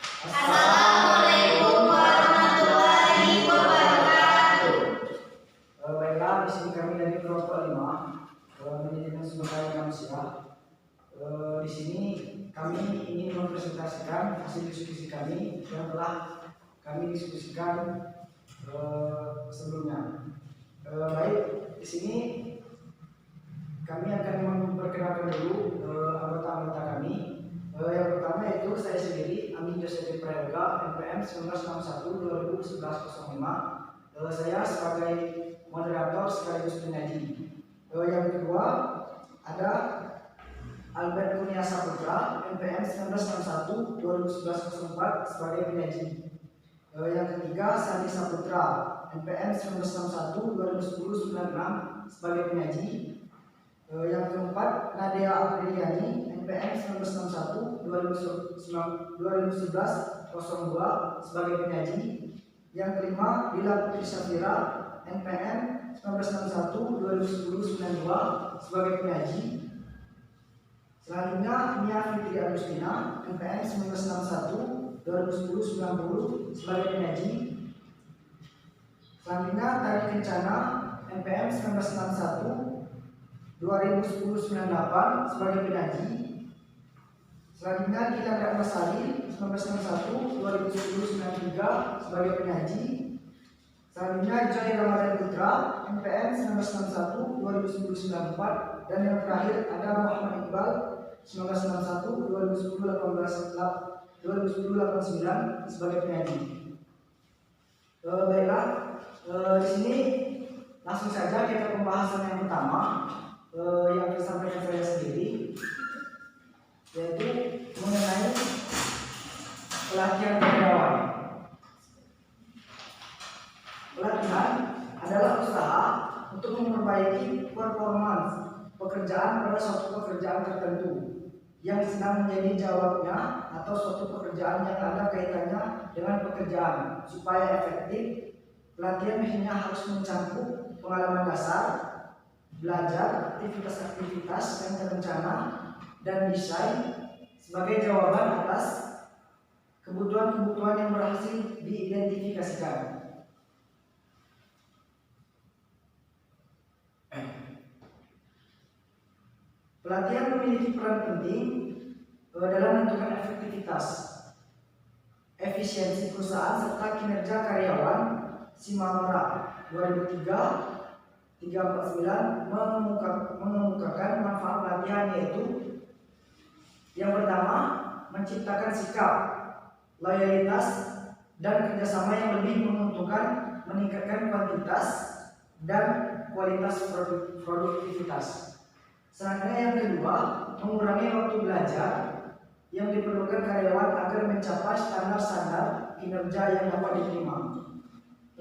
Assalamualaikum warahmatullahi wabarakatuh. Baiklah, di sini kami dari kelompok 5 manajemen sumber daya manusia. Di sini kami ingin mempresentasikan hasil diskusi kami yang telah kami diskusikan sebelumnya. Baik, di sini kami akan memperkenalkan dulu anggota-anggota kami. Yang pertama yaitu saya sendiri, Amin Joseph Prayoga, NPM 1961-2011-05. Saya sebagai moderator sekaligus penyaji. Yang kedua ada Albert Kurnia Saputra, NPM 1961-2011-04 sebagai penyaji. Yang ketiga Sandi Saputra, NPM 1961-2010-96 sebagai penyaji. Yang keempat Nadia Apriliani, NPM 1961-2011-02 sebagai penyaji. Yang kelima Dila Putri Safira, NPM 1961-2010-92 sebagai penyaji. Selanjutnya Mia Fitri Agustina, NPM 1961-2010-90 sebagai penyaji. Selanjutnya Tari Kencana, NPM 1961-2010-98 sebagai penyaji. Selanjutnya Gita Rasari 1961-2010-93 sebagai penyaji. Selanjutnya Joy Ramadan Putra, NPM 1961-2010-94, dan yang terakhir ada Muhammad Iqbal 1961-2010-89 sebagai penyaji. Baiklah, di sini langsung saja kita pembahasan yang pertama yang disampaikan saya sendiri, yaitu mengenai pelatihan karyawan. Pelatihan adalah usaha untuk memperbaiki performance pekerjaan pada suatu pekerjaan tertentu yang sedang menjadi jawabnya atau suatu pekerjaan yang ada kaitannya dengan pekerjaan. Supaya efektif, pelatihan biasanya harus mencakup pengalaman dasar, belajar, aktivitas-aktivitas yang terencana, dan desain sebagai jawaban atas kebutuhan-kebutuhan yang berhasil diidentifikasikan. Pelatihan memiliki peran penting dalam menentukan efektivitas, efisiensi perusahaan serta kinerja karyawan. Simamora 2003-349 mengemukakan manfaat pelatihan, yaitu yang pertama, menciptakan sikap, loyalitas, dan kerjasama yang lebih menguntungkan, meningkatkan kuantitas dan kualitas produktivitas. Selanjutnya yang kedua, mengurangi waktu belajar yang diperlukan karyawan agar mencapai standar-standar kinerja yang dapat diterima.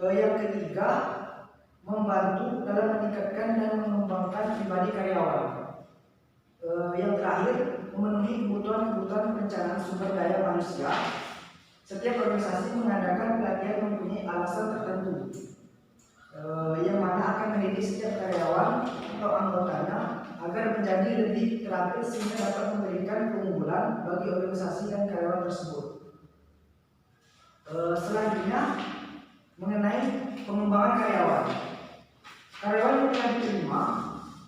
Yang ketiga, membantu dalam meningkatkan dan mengembangkan pribadi karyawan. Yang terakhir, memenuhi kebutuhan perencanaan sumber daya manusia. Setiap organisasi mengadakan pelatihan mempunyai alasan tertentu yang mana akan mendidik setiap karyawan atau anggotanya agar menjadi lebih terampil sehingga dapat memberikan keunggulan bagi organisasi dan karyawan tersebut. Selanjutnya mengenai pengembangan karyawan. Karyawan yang telah diterima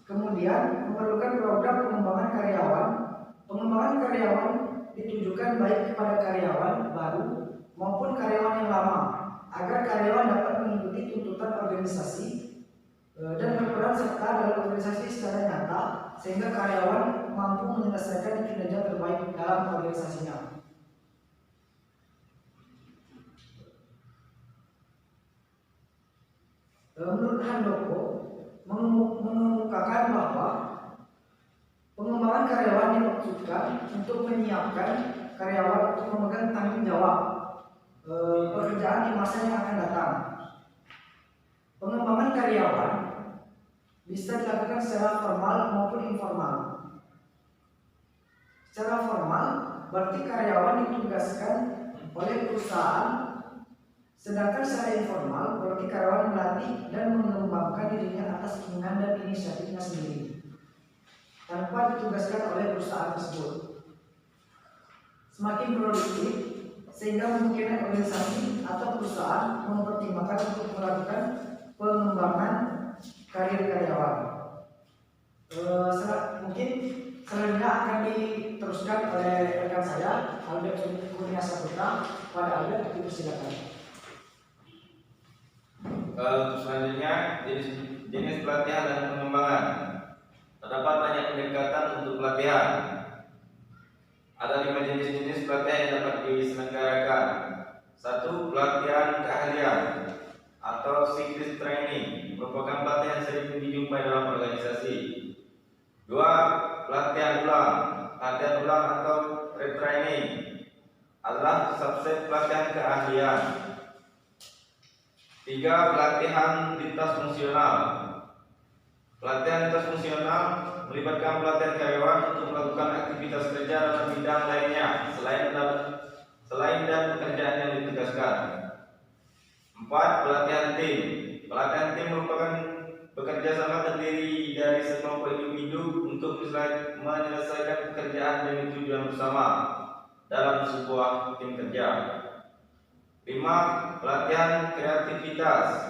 kemudian memerlukan program pengembangan karyawan. Pengembangan karyawan ditujukan baik kepada karyawan baru maupun karyawan yang lama, agar karyawan dapat mengikuti tuntutan organisasi dan berperan serta dalam organisasi secara nyata, sehingga karyawan mampu menyelesaikan kinerja terbaik dalam organisasinya. Menurut Handoko mengemukakan bahwa pengembangan karyawan dimaksudkan untuk menyiapkan karyawan untuk memegang tanggung jawab pekerjaan di masa yang akan datang. Pengembangan karyawan bisa dilakukan secara formal maupun informal. Secara formal berarti karyawan ditugaskan oleh perusahaan, sedangkan secara informal berarti karyawan melatih dan mengembangkan dirinya atas keinginan dan inisiatifnya sendiri tanpa ditugaskan oleh perusahaan tersebut. Semakin produktif, sehingga memungkinkan organisasi atau perusahaan mempertimbangkan untuk melakukan pengembangan karir karyawan. Mungkin selanjutnya akan diteruskan oleh rekan saya Albert Kurnia Saputra. Pada Albert, dipersilakan. Selanjutnya jenis pelatihan dan pengembangan. Terdapat banyak pendekatan untuk pelatihan. Ada 5 jenis pelatihan yang dapat diselenggarakan. 1. Pelatihan keahlian atau cyclist training, merupakan pelatihan yang sering dijumpai dalam organisasi. 2. Pelatihan ulang. Pelatihan ulang atau retraining adalah subset pelatihan keahlian. 3. Pelatihan lintas fungsional. Pelatihan lintas fungsional melibatkan pelatihan karyawan untuk melakukan aktivitas kerja dalam bidang lainnya selain dan pekerjaan yang ditugaskan. 4. Pelatihan tim. Pelatihan tim merupakan bekerja sama terdiri dari sekelompok individu untuk menyelesaikan pekerjaan demi tujuan bersama dalam sebuah tim kerja. 5. Pelatihan kreativitas.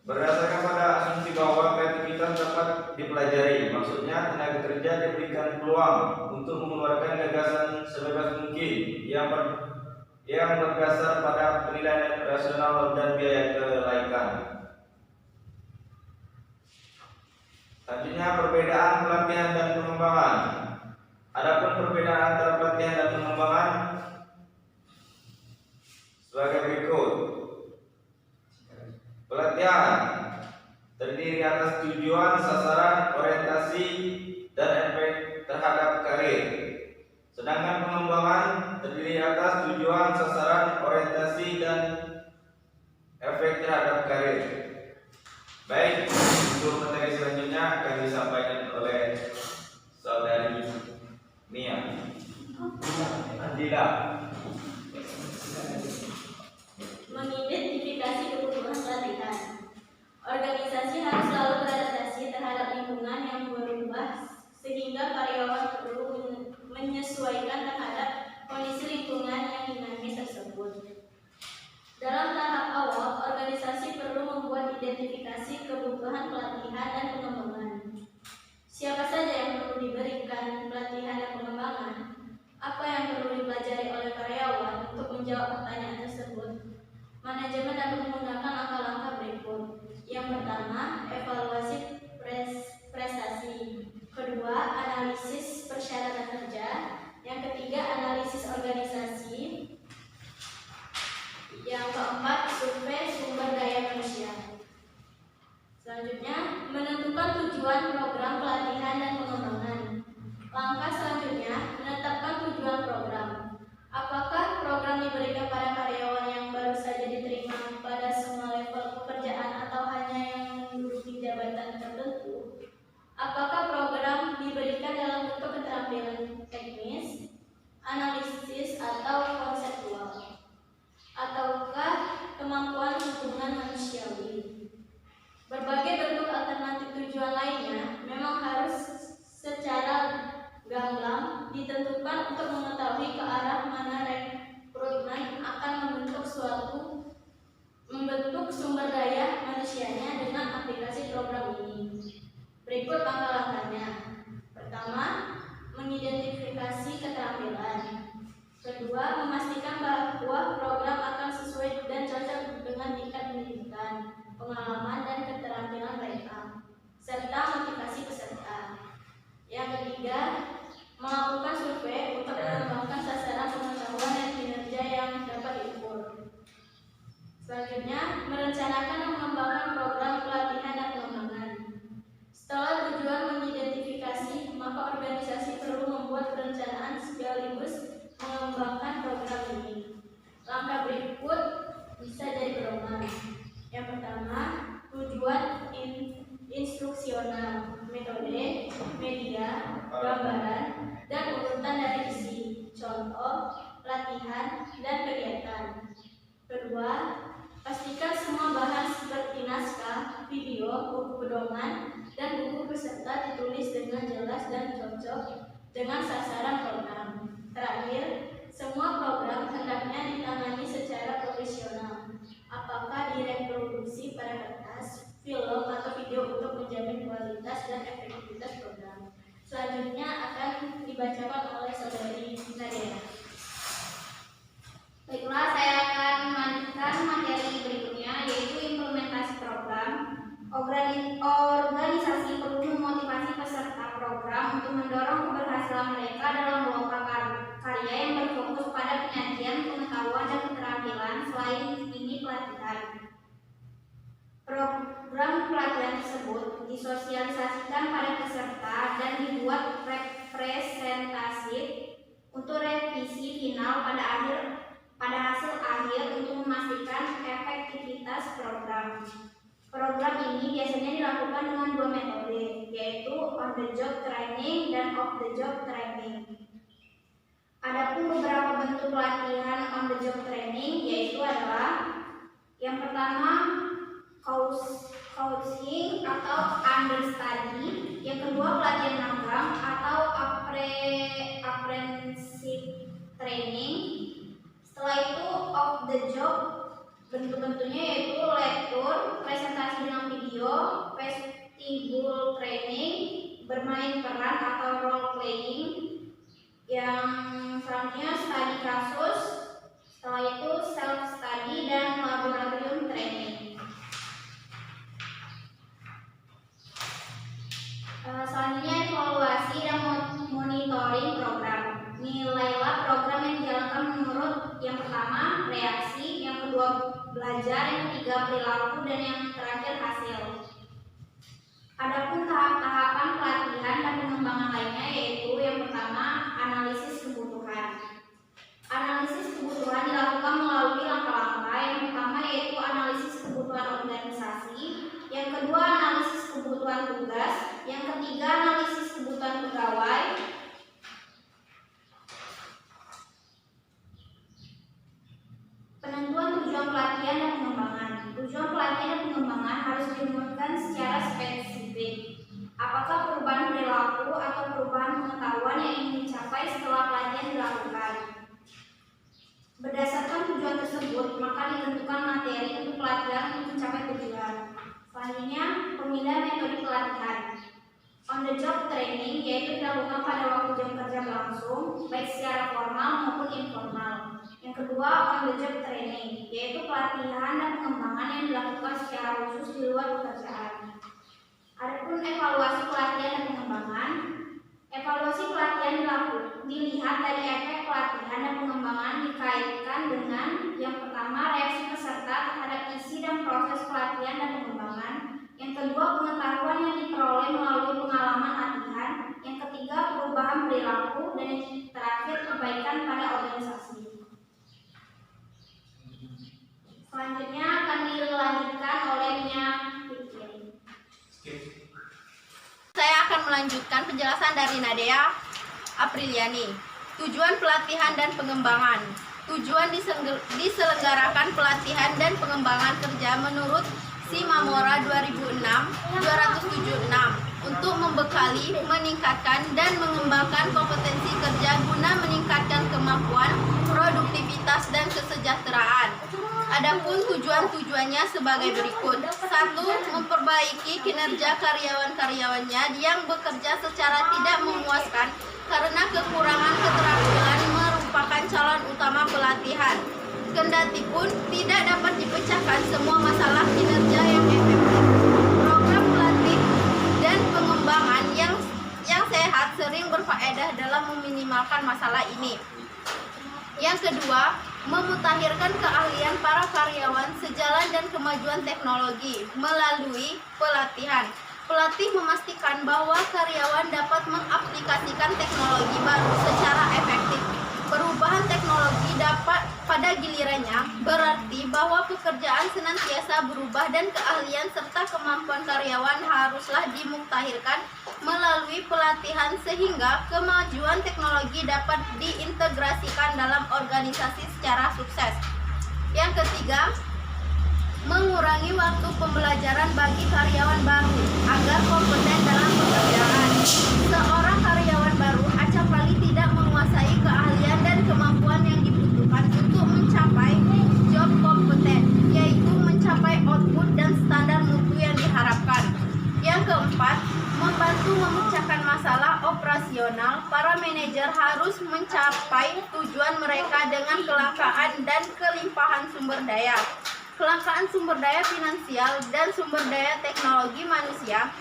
Berdasarkan pada asumsi bahwa kreativitas dapat dipelajari, maksudnya tenaga kerja diberikan peluang untuk mengeluarkan gagasan sebebas mungkin yang berdasar pada penilaian rasional dan biaya kelaikan. Selanjutnya, perbedaan pelatihan dan pengembangan. Adapun perbedaan antara pelatihan dan pengembangan sebagai berikut. Pelatihan terdiri atas tujuan, sasaran, orientasi, dan efek terhadap karir. Sedangkan pengembangan terdiri atas tujuan, sasaran, orientasi, dan efek terhadap karir. Baik, untuk materi selanjutnya akan disampaikan oleh saudari Mia Andila. Mengidentifikasi kebutuhan pelatihan. Organisasi harus selalu beradaptasi terhadap lingkungan yang berubah sehingga karyawan perlu menyesuaikan terhadap kondisi lingkungan yang dinamis tersebut. Dalam tahap awal, organisasi perlu membuat identifikasi kebutuhan pelatihan dan pengembangan. Siapa saja yang perlu diberikan pelatihan dan pengembangan? Apa yang perlu dipelajari oleh karyawan untuk menjawab pertanyaan tersebut? Manajemen dapat menggunakan langkah-langkah berikut. Yang pertama, evaluasi prestasi. Kedua, analisis persyaratan kerja. Yang ketiga, analisis organisasi. Yang keempat, survei sumber daya manusia. Selanjutnya, menentukan tujuan program pelatihan dan pengembangan. Langkah selanjutnya, menetapkan tujuan program. Apakah program diberikan pada karyawan yang baru saja diterima pada semua level pekerjaan atau hanya yang menduduki jabatan tertentu? Apakah program diberikan dalam bentuk keterampilan teknis, analisis, atau konseptual? Ataukah kemampuan hubungan manusiawi? Berbagai bentuk alternatif tujuan lainnya memang harus secara gamblang ditentukan untuk mengetahui ke arah mana rekrutmen akan membentuk sumber daya manusianya dengan aplikasi program ini. Berikut langkah-langkahnya. Pertama, mengidentifikasi keterampilan. Kedua, memastikan bahwa program akan sesuai dan cocok dengan tingkat pendidikan, pengalaman, dan keterampilan mereka, serta motivasi peserta. Yang ketiga, melakukan survei untuk mengembangkan sasaran pengetahuan dan kinerja yang dapat diukur. Selanjutnya, merencanakan dan mengembangkan program pelatihan dan pengembangan. Setelah tujuan mengidentifikasi, maka organisasi perlu membuat perencanaan sekaligus mengembangkan program ini. Langkah berikut bisa jadi pedoman. Yang pertama, tujuan instruksional, metode, media, gambaran, dan urutan dari isi, contoh, pelatihan, dan kegiatan. Kedua, pastikan semua bahan seperti naskah, video, buku pedoman, dan buku peserta ditulis dengan jelas dan cocok dengan sasaran program. Terakhir, semua kualitas dan efektivitas program. Selanjutnya akan dibacakan oleh saudari Nadia. Baiklah, saya akan melanjutkan materi berikutnya, yaitu implementasi program. Organisasi perlu memotivasi peserta program untuk mendorong keberhasilan mereka dalam melompat karya yang berfokus pada penyajian pengetahuan dan keterampilan. Selain ini, pelatihan. Program pelatihan tersebut disosialisasikan pada peserta dan dibuat representatif untuk revisi final pada hasil akhir untuk memastikan efektivitas program. Program ini biasanya dilakukan dengan dua metode, yaitu on-the-job training dan off-the-job training. Adapun beberapa bentuk pelatihan on-the-job training yaitu adalah yang pertama coaching atau understudy, yang kedua pelatihan magang atau apprenticeship training. Setelah itu off-the-job, bentuk-bentuknya yaitu lektur, presentasi dengan video, vestibule training, bermain peran atau role playing. Yang selanjutnya studi kasus, setelah itu self study dan laboratorium training. Selanjutnya evaluasi dan monitoring program. Nilailah program yang dijalankan menurut yang pertama reaksi, yang kedua belajar, yang ketiga perilaku, dan yang terakhir hasil. Adapun tahap-tahapan pelatihan dan pengembangan lainnya yaitu yang pertama analisis kebutuhan. Analisis kebutuhan dilakukan melalui langkah-langkah. Yang pertama yaitu analisis kebutuhan organisasi, yang kedua analisis kebutuhan tugas, yang ketiga analisis kebutuhan pegawai. Penentuan tujuan pelatihan dan pengembangan. Tujuan pelatihan dan pengembangan harus dirumuskan secara spesifik. Apakah perubahan perilaku atau perubahan pengetahuan yang ingin dicapai setelah pelatihan dilakukan? Berdasarkan tujuan tersebut, maka ditentukan materi untuk pelatihan untuk mencapai tujuan. Selanjutnya, pemilihan metode pelatihan. On the job training yaitu dilakukan pada waktu jam kerja berlangsung, baik secara formal maupun informal. Yang kedua, on the job training yaitu pelatihan dan pengembangan yang dilakukan secara khusus di luar pekerjaan. Adapun evaluasi pelatihan dan pengembangan. Evaluasi pelatihan dilihat dari efek pelatihan dan pengembangan dikaitkan dengan yang pertama reaksi peserta terhadap isi dan proses pelatihan dan pengembangan. Yang kedua, pengetahuan yang diperoleh melalui pengalaman latihan. Yang ketiga, perubahan perilaku, dan yang terakhir perbaikan pada organisasi. Selanjutnya akan dilanjutkan oleh Nia Fikri. Saya akan melanjutkan penjelasan dari Nadia Apriliani. Tujuan pelatihan dan pengembangan. Tujuan diselenggarakan pelatihan dan pengembangan kerja menurut Simamora 2006-276 untuk membekali, meningkatkan, dan mengembangkan kompetensi kerja guna meningkatkan kemampuan, produktivitas, dan kesejahteraan. Adapun tujuan-tujuannya sebagai berikut. 1. Memperbaiki kinerja karyawan-karyawannya yang bekerja secara tidak memuaskan karena kekurangan keterampilan merupakan calon utama pelatihan. Kendatipun tidak dapat dipecahkan semua masalah kinerja yang efektif. Program pelatih dan pengembangan yang sehat sering berfaedah dalam meminimalkan masalah ini. Yang kedua, memutakhirkan keahlian para karyawan sejalan dan kemajuan teknologi melalui pelatihan. Pelatih memastikan bahwa karyawan dapat mengaplikasikan teknologi baru secara efektif. Perubahan teknologi dapat pada gilirannya berarti bahwa pekerjaan senantiasa berubah dan keahlian serta kemampuan karyawan haruslah dimutakhirkan melalui pelatihan sehingga kemajuan teknologi dapat diintegrasikan dalam organisasi secara sukses. Yang ketiga, mengurangi waktu pembelajaran bagi karyawan baru agar kompeten dalam pekerjaan. Seorang karyawan baru acapkali tidak menguasai keahlian dan kemampuan yang dibutuhkan untuk mencapai job kompeten, yaitu mencapai output dan standar mutu yang diharapkan. Yang keempat, operasional, para manajer harus mencapai tujuan mereka dengan kelangkaan dan kelimpahan sumber daya. Kelangkaan sumber daya finansial dan sumber daya teknologi manusia,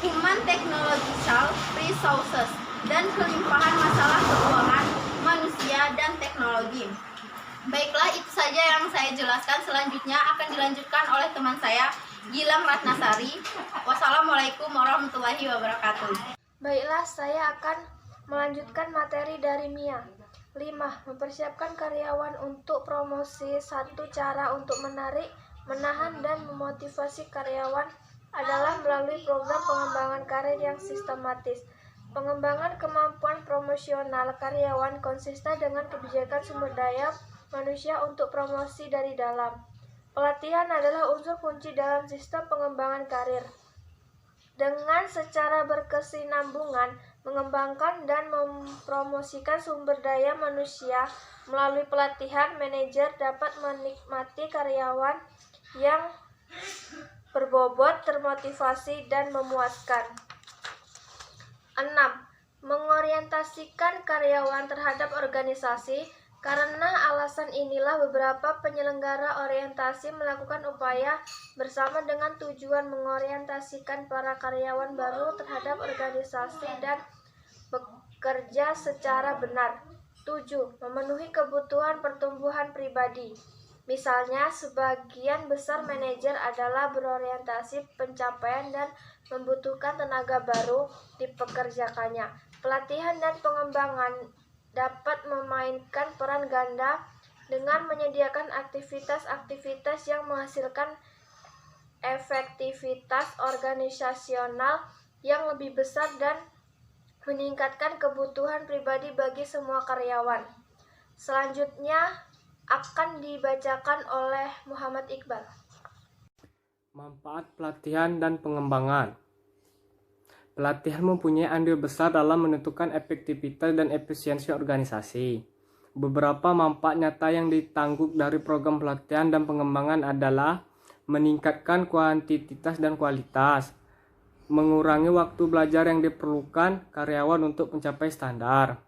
human technological resources, dan kelimpahan masalah keuangan manusia dan teknologi. Baiklah, itu saja yang saya jelaskan. Selanjutnya akan dilanjutkan oleh teman saya, Gilang Ratnasari. Wassalamualaikum warahmatullahi wabarakatuh. Baiklah, saya akan melanjutkan materi dari Mia. 5. Mempersiapkan karyawan untuk promosi. Satu cara untuk menarik, menahan, dan memotivasi karyawan adalah melalui program pengembangan karir yang sistematis. Pengembangan kemampuan promosional karyawan konsisten dengan kebijakan sumber daya manusia untuk promosi dari dalam. Pelatihan adalah unsur kunci dalam sistem pengembangan karir. Dengan secara berkesinambungan, mengembangkan dan mempromosikan sumber daya manusia melalui pelatihan, manajer dapat menikmati karyawan yang berbobot, termotivasi, dan memuaskan. 6. Mengorientasikan karyawan terhadap organisasi. Karena alasan inilah beberapa penyelenggara orientasi melakukan upaya bersama dengan tujuan mengorientasikan para karyawan baru terhadap organisasi dan bekerja secara benar. 7. Memenuhi kebutuhan pertumbuhan pribadi. Misalnya, sebagian besar manajer adalah berorientasi pencapaian dan membutuhkan tenaga baru dipekerjakannya. Pelatihan dan pengembangan dapat memainkan peran ganda dengan menyediakan aktivitas-aktivitas yang menghasilkan efektivitas organisasional yang lebih besar dan meningkatkan kebutuhan pribadi bagi semua karyawan. Selanjutnya akan dibacakan oleh Muhammad Iqbal. Manfaat pelatihan dan pengembangan. Pelatihan mempunyai andil besar dalam menentukan efektivitas dan efisiensi organisasi. Beberapa manfaat nyata yang ditanggung dari program pelatihan dan pengembangan adalah meningkatkan kuantitas dan kualitas, mengurangi waktu belajar yang diperlukan karyawan untuk mencapai standar,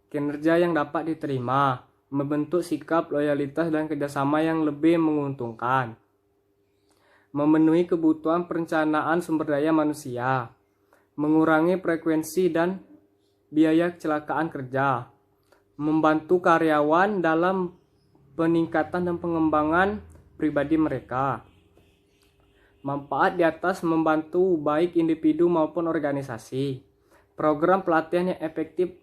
kinerja yang dapat diterima, membentuk sikap, loyalitas, dan kerjasama yang lebih menguntungkan, memenuhi kebutuhan perencanaan sumber daya manusia, mengurangi frekuensi dan biaya kecelakaan kerja, membantu karyawan dalam peningkatan dan pengembangan pribadi mereka. Manfaat di atas membantu baik individu maupun organisasi. Program pelatihan yang efektif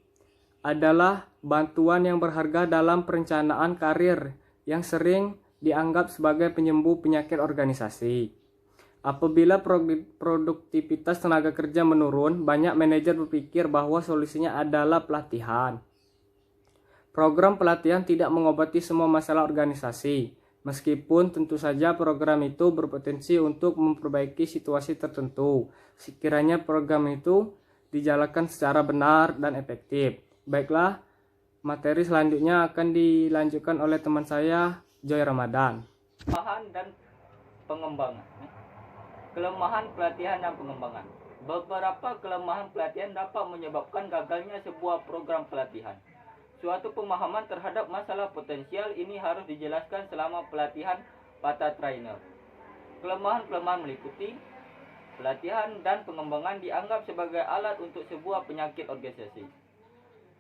adalah bantuan yang berharga dalam perencanaan karir yang sering dianggap sebagai penyembuh penyakit organisasi. Apabila produktivitas tenaga kerja menurun, banyak manajer berpikir bahwa solusinya adalah pelatihan. Program pelatihan tidak mengobati semua masalah organisasi, meskipun tentu saja program itu berpotensi untuk memperbaiki situasi tertentu, sekiranya program itu dijalankan secara benar dan efektif. Baiklah, materi selanjutnya akan dilanjutkan oleh teman saya, Joy Ramadan. Kelemahan dan pengembangan. Kelemahan pelatihan dan pengembangan. Beberapa kelemahan pelatihan dapat menyebabkan gagalnya sebuah program pelatihan. Suatu pemahaman terhadap masalah potensial ini harus dijelaskan selama pelatihan pada trainer. Kelemahan-kelemahan meliputi pelatihan dan pengembangan dianggap sebagai alat untuk sebuah penyakit organisasi.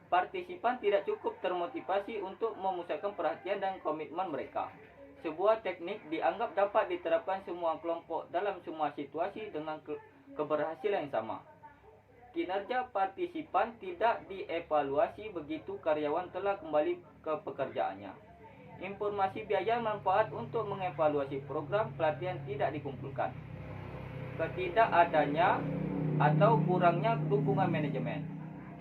Partisipan tidak cukup termotivasi untuk memusatkan perhatian dan komitmen mereka. Sebuah teknik dianggap dapat diterapkan semua kelompok dalam semua situasi dengan keberhasilan yang sama. Kinerja partisipan tidak dievaluasi begitu karyawan telah kembali ke pekerjaannya. Informasi biaya manfaat untuk mengevaluasi program pelatihan tidak dikumpulkan. Ketidakadanya atau kurangnya dukungan manajemen.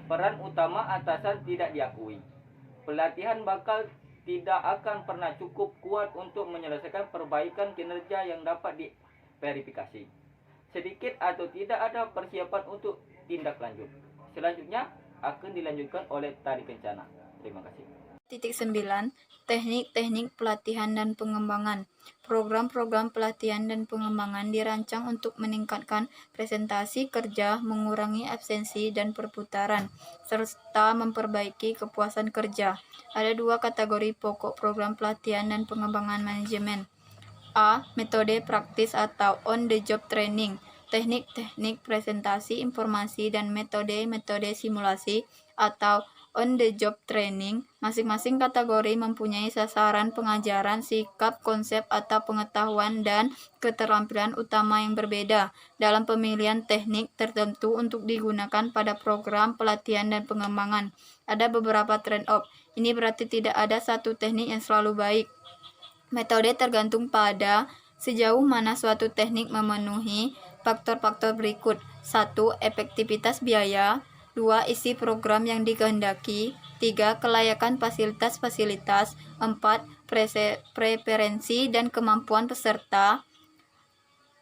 Peran utama atasan tidak diakui. Pelatihan bakal tidak akan pernah cukup kuat untuk menyelesaikan perbaikan kinerja yang dapat diverifikasi. Sedikit atau tidak ada persiapan untuk tindak lanjut. Selanjutnya akan dilanjutkan oleh Tari Kencana. Terima kasih. 9. Teknik-teknik pelatihan dan pengembangan. Program-program pelatihan dan pengembangan dirancang untuk meningkatkan presentasi kerja, mengurangi absensi dan perputaran, serta memperbaiki kepuasan kerja. Ada 2 kategori pokok program pelatihan dan pengembangan manajemen. A. Metode praktis atau on-the-job training. Teknik-teknik presentasi informasi dan metode-metode simulasi atau on-the-job training. Masing-masing kategori mempunyai sasaran pengajaran, sikap, konsep atau pengetahuan dan keterampilan utama yang berbeda dalam pemilihan teknik tertentu untuk digunakan pada program pelatihan dan pengembangan. Ada beberapa trade-off. Ini berarti tidak ada satu teknik yang selalu baik. Metode tergantung pada sejauh mana suatu teknik memenuhi faktor-faktor berikut. 1. Efektivitas biaya. 2. Isi program yang dikehendaki. 3. Kelayakan fasilitas-fasilitas. 4. Preferensi dan kemampuan peserta.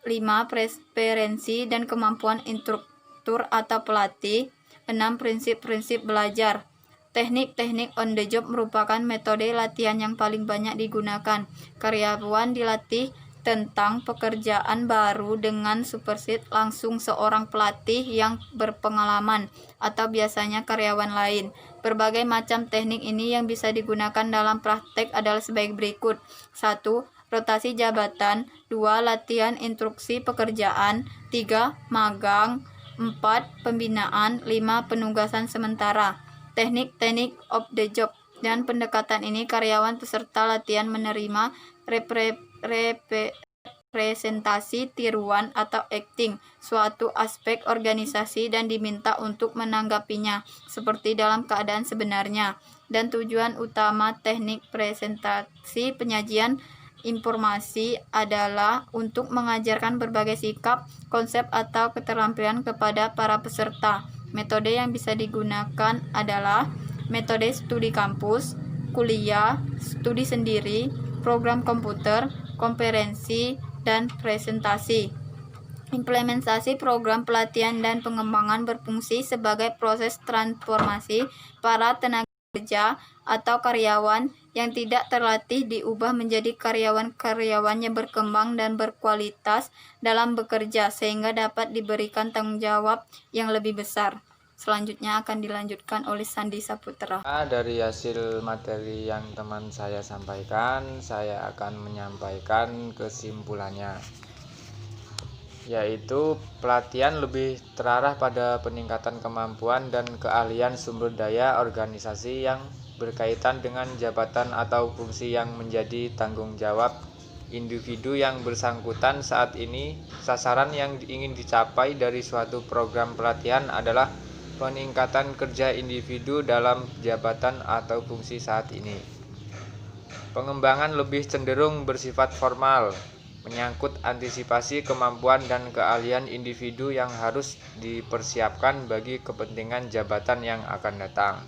5. Preferensi dan kemampuan instruktur atau pelatih. 6. Prinsip-prinsip belajar. Teknik-teknik on the job merupakan metode latihan yang paling banyak digunakan. Karyawan dilatih tentang pekerjaan baru dengan supervisi langsung seorang pelatih yang berpengalaman atau biasanya karyawan lain. Berbagai macam teknik ini yang bisa digunakan dalam praktek adalah sebagai berikut. 1. Rotasi jabatan. 2. Latihan instruksi pekerjaan. 3. Magang. 4. Pembinaan. 5. Penugasan sementara. Teknik-teknik of the job. Dan pendekatan ini karyawan peserta latihan menerima representasi tiruan atau acting suatu aspek organisasi dan diminta untuk menanggapinya seperti dalam keadaan sebenarnya. Dan tujuan utama teknik presentasi penyajian informasi adalah untuk mengajarkan berbagai sikap, konsep atau keterampilan kepada para peserta. Metode yang bisa digunakan adalah metode studi kampus, kuliah, studi sendiri, program komputer, konferensi, dan presentasi. Implementasi program pelatihan dan pengembangan berfungsi sebagai proses transformasi para tenaga kerja atau karyawan yang tidak terlatih diubah menjadi karyawan-karyawan yang berkembang dan berkualitas dalam bekerja sehingga dapat diberikan tanggung jawab yang lebih besar. Selanjutnya akan dilanjutkan oleh Sandi Saputra. Dari hasil materi yang teman saya sampaikan, saya akan menyampaikan kesimpulannya, yaitu pelatihan lebih terarah pada peningkatan kemampuan dan keahlian sumber daya organisasi yang berkaitan dengan jabatan atau fungsi yang menjadi tanggung jawab individu yang bersangkutan saat ini. Sasaran yang ingin dicapai dari suatu program pelatihan adalah peningkatan kerja individu dalam jabatan atau fungsi saat ini. Pengembangan lebih cenderung bersifat formal, menyangkut antisipasi kemampuan dan keahlian individu yang harus dipersiapkan bagi kepentingan jabatan yang akan datang.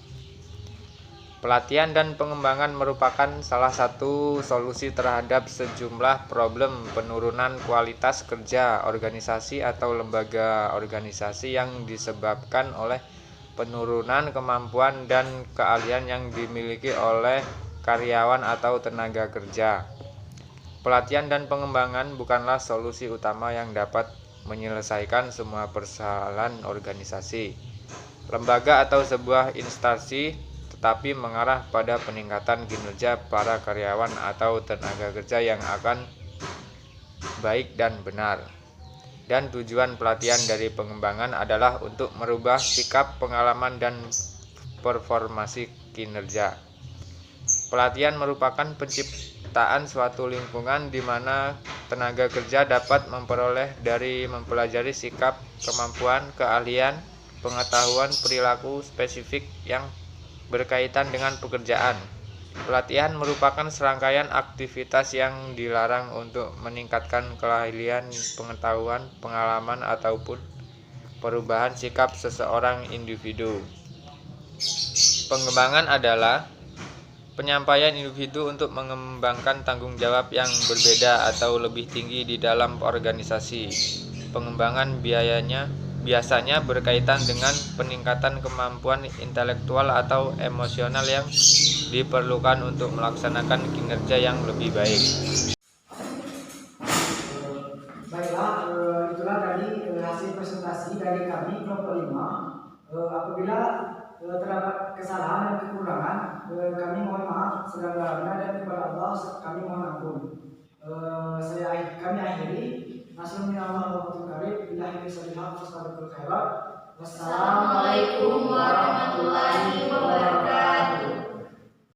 Pelatihan dan pengembangan merupakan salah satu solusi terhadap sejumlah problem penurunan kualitas kerja organisasi atau lembaga organisasi yang disebabkan oleh penurunan kemampuan dan keahlian yang dimiliki oleh karyawan atau tenaga kerja. Pelatihan dan pengembangan bukanlah solusi utama yang dapat menyelesaikan semua persoalan organisasi, lembaga atau sebuah instansi, tetapi mengarah pada peningkatan kinerja para karyawan atau tenaga kerja yang akan baik dan benar. Dan tujuan pelatihan dari pengembangan adalah untuk merubah sikap, pengalaman, dan performasi kinerja. Pelatihan merupakan penciptaan suatu lingkungan di mana tenaga kerja dapat memperoleh dari mempelajari sikap, kemampuan, keahlian, pengetahuan, perilaku spesifik yang berkaitan dengan pekerjaan. Pelatihan merupakan serangkaian aktivitas yang dilarang untuk meningkatkan keahlian, pengetahuan, pengalaman, ataupun perubahan sikap seseorang individu. Pengembangan adalah penyampaian individu untuk mengembangkan tanggung jawab yang berbeda atau lebih tinggi di dalam organisasi. Pengembangan biasanya berkaitan dengan peningkatan kemampuan intelektual atau emosional yang diperlukan untuk melaksanakan kinerja yang lebih baik. Baiklah, itulah tadi hasil presentasi dari kami kelompok 5. Apabila terdapat kesalahan dan kekurangan, kami mohon maaf sedalam-dalamnya, dan kepada Allah kami mohon ampun. Kami akhiri. Assalamualaikum warahmatullahi wabarakatuh.